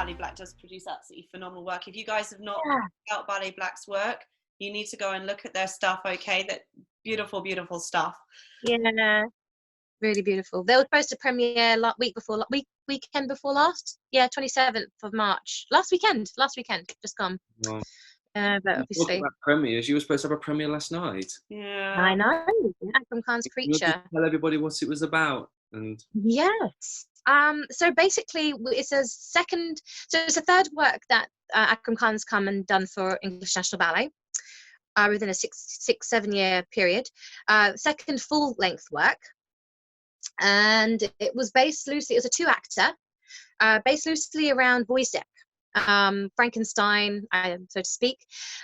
Ballet Black does produce absolutely phenomenal work. If you guys have not Yeah. checked out Ballet Black's work, you need to go and look at their stuff. Okay, that beautiful, beautiful stuff. Yeah, really beautiful. They were supposed to premiere weekend before last. Yeah, 27th of March. Last weekend, just gone. Wow. But Talking obviously, about premieres, you were supposed to have a premiere last night. Yeah. I know. Akram Khan's Can you Creature. tell everybody what it was about? And Yes. So basically, it's a third work that Akram Khan's come and done for English National Ballet within a 7 year period. Second full length work, and it was based loosely. It was a 2-actor, based loosely around Boyzek, Frankenstein, so to speak.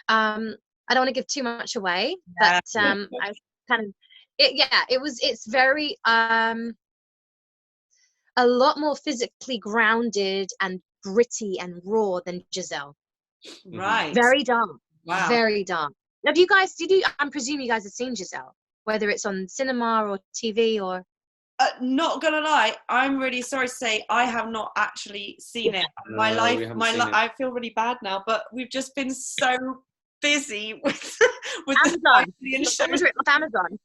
I don't want to give too much away, but I was kind of it's very a lot more physically grounded and gritty and raw than Giselle. Right. Very dark. Wow. Very dark. Now, I'm presuming you guys have seen Giselle, whether it's on cinema or TV or... Not gonna lie, I'm really sorry to say I have not actually seen it. I feel really bad now, but we've just been so busy with Amazon. the shows. Off Amazon.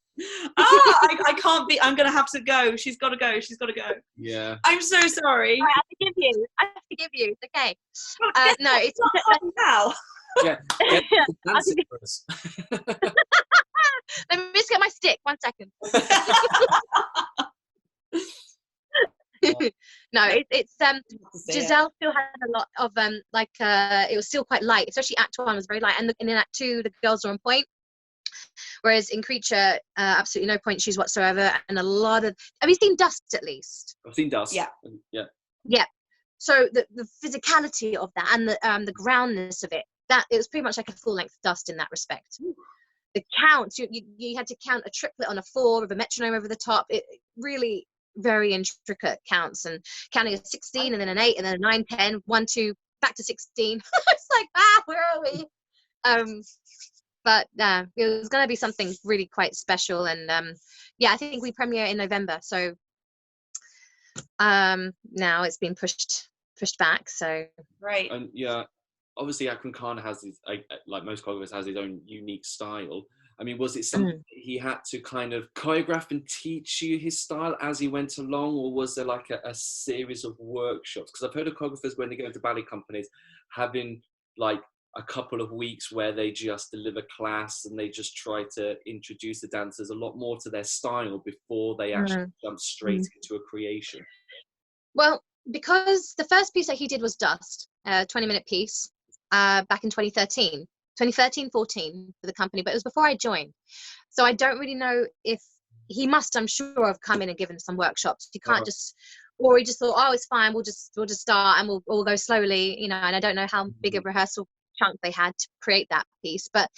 I can't be. I'm gonna have to go. She's got to go. yeah. I'm so sorry. I have to give you. It's okay. No, it's not now. Yeah. Let me just get my stick. 1 second. No, it's Giselle still had a lot of it was still quite light, especially Act 1 was very light, and in Act 2 the girls were on point, whereas in Creature absolutely no point shoes whatsoever, and a lot of... Have you seen Dust at least? I've seen Dust. Yeah. So the physicality of that and the groundness of it, that it was pretty much like a full length Dust in that respect. Ooh. The counts, you had to count a triplet on a 4 with a metronome over the top. It really very intricate counts, and counting a 16 and then an 8 and then a 9, 10, 1, 2, back to 16. It's like, where are we? But it was going to be something really quite special, and I think we premiere in November, so now it's been pushed back, so right. And obviously Akram Khan has his, like most choreographers, has his own unique style. I mean, was it something he had to kind of choreograph and teach you his style as he went along, or was there like a series of workshops? Because I've heard of choreographers when they go into ballet companies having like a couple of weeks where they just deliver class and they just try to introduce the dancers a lot more to their style before they actually jump straight into a creation. Well, because the first piece that he did was Dust, a 20-minute piece, back in 2013, 14 for the company, but it was before I joined. So I don't really know if he must, I'm sure, have come in and given some workshops. You can't just, or he just thought, oh, it's fine, we'll just start and we'll go slowly, and I don't know how big a rehearsal chunk they had to create that piece, but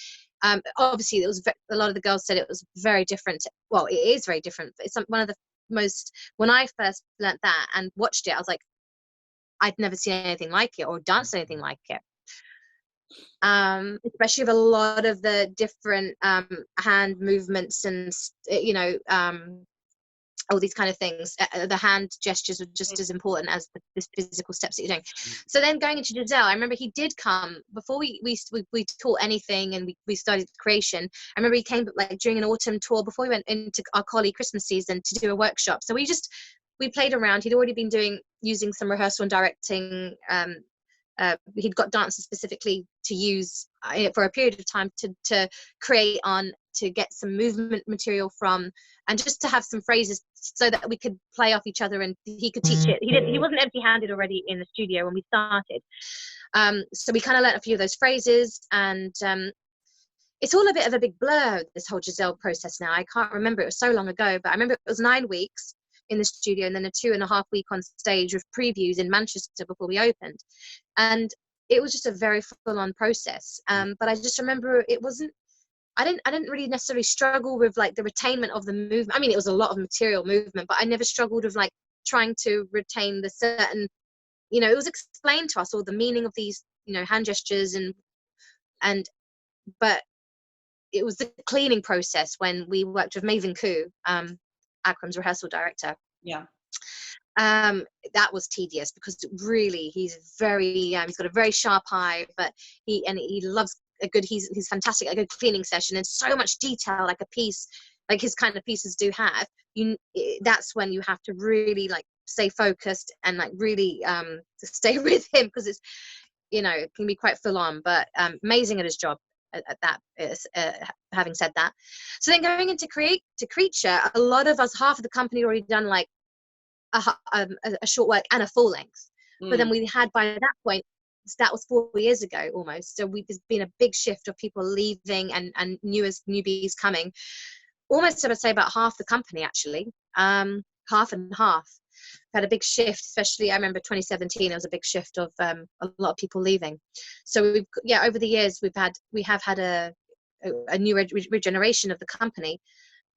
obviously it was a lot of the girls said it was very different. Well, it is very different. It's one of the most, when I first learnt that and watched it, I was like, I'd never seen anything like it or danced anything like it. Especially with a lot of the different hand movements and all these kind of things. The hand gestures are just as important as the physical steps that you're doing. So then going into Giselle, I remember he did come before we taught anything, and we started creation. I remember he came like during an autumn tour before we went into our collie Christmas season to do a workshop. So we played around. He'd already been using some rehearsal and directing. He'd got dancers specifically to use for a period of time to create on, to get some movement material from, and just to have some phrases so that we could play off each other and he could teach it. He wasn't empty-handed already in the studio when we started. So we kind of learnt a few of those phrases, and it's all a bit of a big blur, this whole Giselle process now. I can't remember, it was so long ago, but I remember it was 9 weeks in the studio and then a 2.5 week on stage with previews in Manchester before we opened. And it was just a very full-on process. But I just remember it wasn't, I didn't really necessarily struggle with like the retainment of the movement. I mean, it was a lot of material movement, but I never struggled with like trying to retain the certain, it was explained to us all the meaning of these, hand gestures but it was the cleaning process when we worked with Maven Koo, Akram's rehearsal director. Yeah. That was tedious because really he's got a very sharp eye, but he loves he's fantastic at a good cleaning session, and so much detail, like a piece, like his kind of pieces do have. That's when you have to really like stay focused and like really to stay with him, because it's, you know, it can be quite full on, but amazing at his job at that. Having said that, so then going into Creature, a lot of us, half of the company already done like a short work and a full length, but then we had, by that point, that was 4 years ago almost, so there's been a big shift of people leaving and newbies coming. Almost, I would say, about half the company actually, half and half. Had a big shift, especially I remember 2017, there was a big shift of a lot of people leaving. So over the years we have had a new regeneration of the company.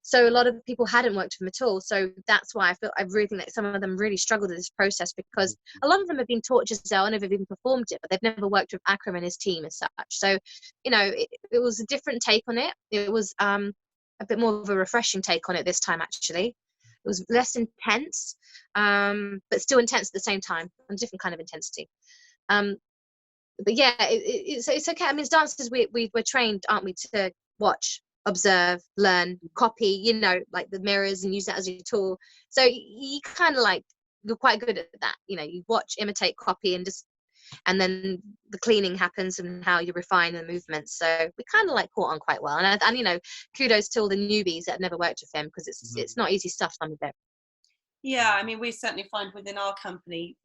So a lot of people hadn't worked with him at all. So that's why I really think that some of them really struggled with this process, because a lot of them have been taught Giselle and have even performed it, but they've never worked with Akram and his team as such. So, you know, it was a different take on it. It was a bit more of a refreshing take on it this time, actually. It was less intense, but still intense at the same time, a different kind of intensity. But yeah, it's okay. I mean, as dancers, we're trained, aren't we, to watch, observe, learn, copy, you know, like the mirrors, and use that as your tool. So you kind of like, you're quite good at that, you know, you watch, imitate, copy, and then the cleaning happens and how you refine the movements. So we kind of like caught on quite well, and you know, kudos to all the newbies that have never worked with him, because it's not easy stuff, some of it. Yeah, I mean, we certainly find within our company,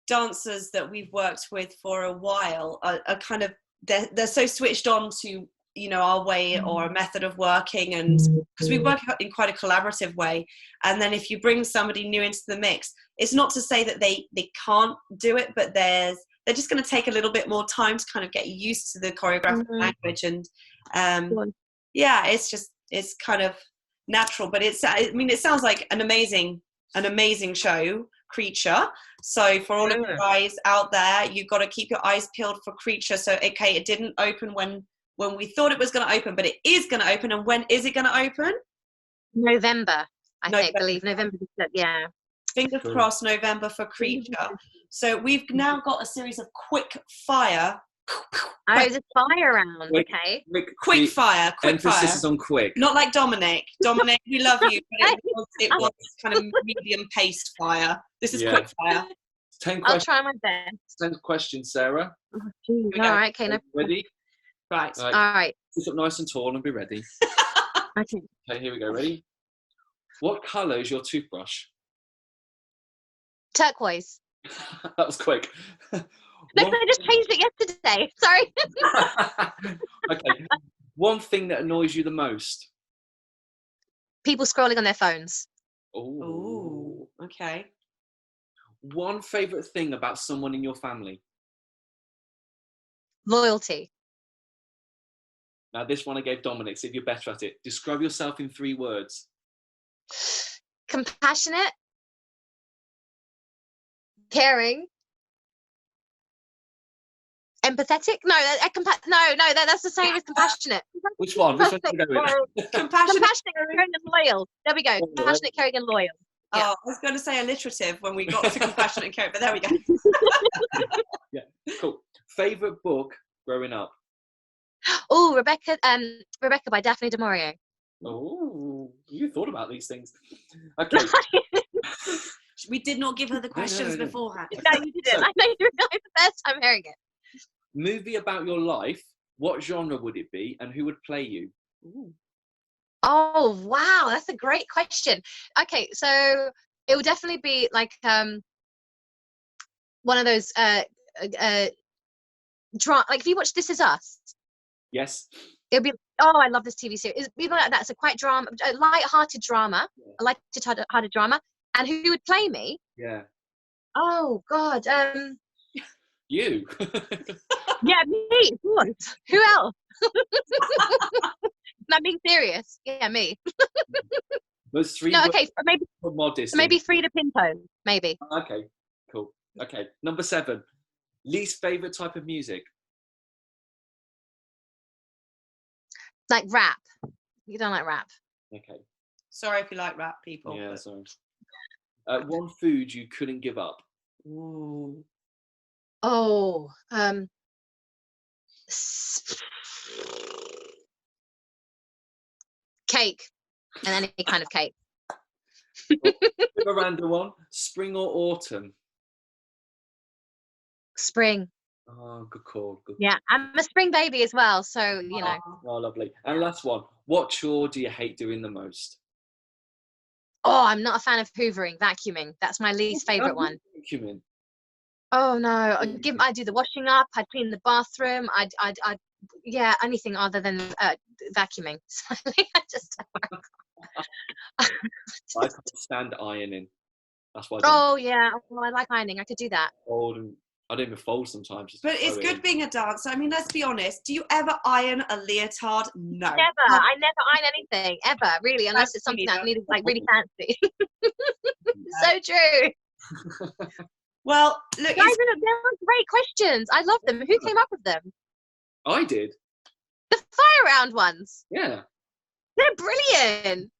dancers that we've worked with for a while are kind of, they're so switched on to, you know, our way or a method of working, and because we work in quite a collaborative way. And then if you bring somebody new into the mix, it's not to say that they can't do it, but they're just going to take a little bit more time to kind of get used to the choreographic language. And yeah, it's kind of natural, but it sounds like an amazing show, Creature. So for all of you guys out there, you've got to keep your eyes peeled for Creature. So okay, it didn't open when we thought it was going to open, but it is going to open. And when is it going to open? November, I believe November. Yeah. Fingers crossed, November for Creature. So we've now got a series of quick fire. There's a fire round. Okay. Quick fire. Emphasis is on quick. Not like Dominic. Dominic, we love you, but it was kind of medium paced fire. This is quick fire. 10 questions. I'll try my best. 10 questions, Sarah. Oh, all right. Okay. No. Ready? Right. All right. Sit up nice and tall and be ready. Okay. Okay, here we go. Ready? What colour is your toothbrush? Turquoise. That was quick. No, I just changed it yesterday. Sorry. Okay. One thing that annoys you the most? People scrolling on their phones. Oh, okay. One favourite thing about someone in your family? Loyalty. Now, this one I gave Dominic, see if you're better at it. Describe yourself in 3 words. Compassionate. Caring. Empathetic? No, that's the same as compassionate. Which one? Which one should we go with? Compassionate, caring, and loyal. There we go. Compassionate, caring, and loyal. Yeah. Oh, I was going to say alliterative when we got to compassionate and caring, but there we go. Yeah, cool. Favourite book growing up? Oh, Rebecca by Daphne du Maurier. Oh, you thought about these things. Okay. We did not give her the questions beforehand. No, you didn't. So, I know you realised the first time hearing it. Movie about your life, what genre would it be and who would play you? Ooh. Oh, wow, that's a great question. Okay, so it would definitely be like one of those like if you watch This Is Us. Yes. It'll be, oh, I love this TV series. It'd be like that. It's a quite drama, a light-hearted drama, a light-hearted drama. And who would play me? Yeah. Oh God. You. Yeah, me. What? Who else? I'm being serious. Yeah, me. Those 3. No, okay, maybe. Modest. Maybe Frida Pinto. Maybe. Okay, cool. Okay, number 7. Least favorite type of music. Like rap. You don't like rap. Okay. Sorry if you like rap, people. Yeah, sorry. One food you couldn't give up. Ooh. Oh, cake, and any kind of cake. A random one. Spring or autumn? Spring. Oh, good call. Good Yeah, I'm a spring baby as well, so you know. Oh, lovely. And last one. What chore do you hate doing the most? Oh, I'm not a fan of hoovering, vacuuming. That's my least favorite one. Vacuuming. Oh no, I do the washing up. I clean the bathroom. Yeah, anything other than vacuuming. I just. I can't stand ironing. That's why. Oh yeah, well, I like ironing. I could do that. Fold and I don't even fold sometimes. But it's good being a dancer. I mean, let's be honest. Do you ever iron a leotard? No. Never. I never iron anything ever, really, unless it's something that needed like really fancy. So true. Well, look, guys, they were great questions. I love them. Who came up with them? I did. The fire round ones. Yeah. They're brilliant.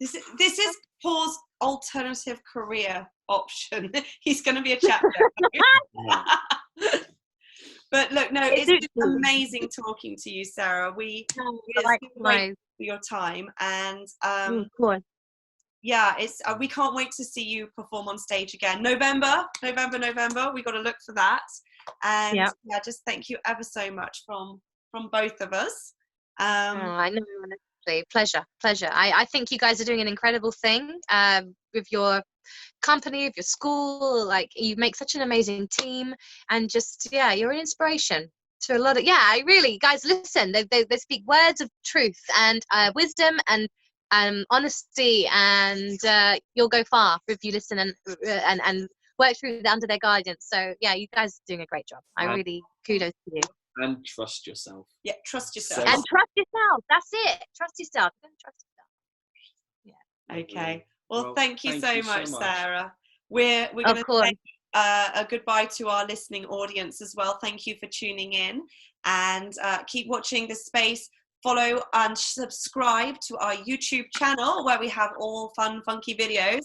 This is Paul's alternative career option. He's going to be a chapter. But look, no, it's been amazing talking to you, Sarah. It's great for your time, and of course. Yeah, it's we can't wait to see you perform on stage again. November. We got to look for that. And yeah, just thank you ever so much from both of us. I know, honestly, pleasure. I think you guys are doing an incredible thing with your company, with your school. Like, you make such an amazing team, and just you're an inspiration to a lot of really, guys, listen. They speak words of truth and wisdom and honesty, and you'll go far if you listen and work through under their guidance. So yeah, you guys are doing a great job. I really kudos to you. And trust yourself. Yeah, trust yourself. And trust yourself. That's it. Trust yourself. Trust yourself. Yeah. Okay. Well, thank you so much, Sarah. We're going to say a goodbye to our listening audience as well. Thank you for tuning in, and keep watching The Space. Follow and subscribe to our YouTube channel, where we have all fun, funky videos,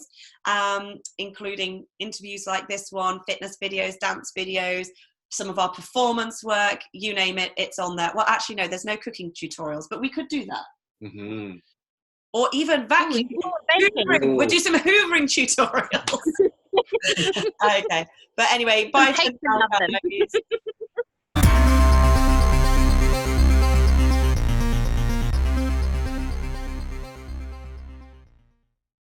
including interviews like this one, fitness videos, dance videos, some of our performance work, you name it, it's on there. Well, actually, no, there's no cooking tutorials, but we could do that. Mm-hmm. Or even vacuum. We'll do some hoovering tutorials. Okay. But anyway, bye for now, guys.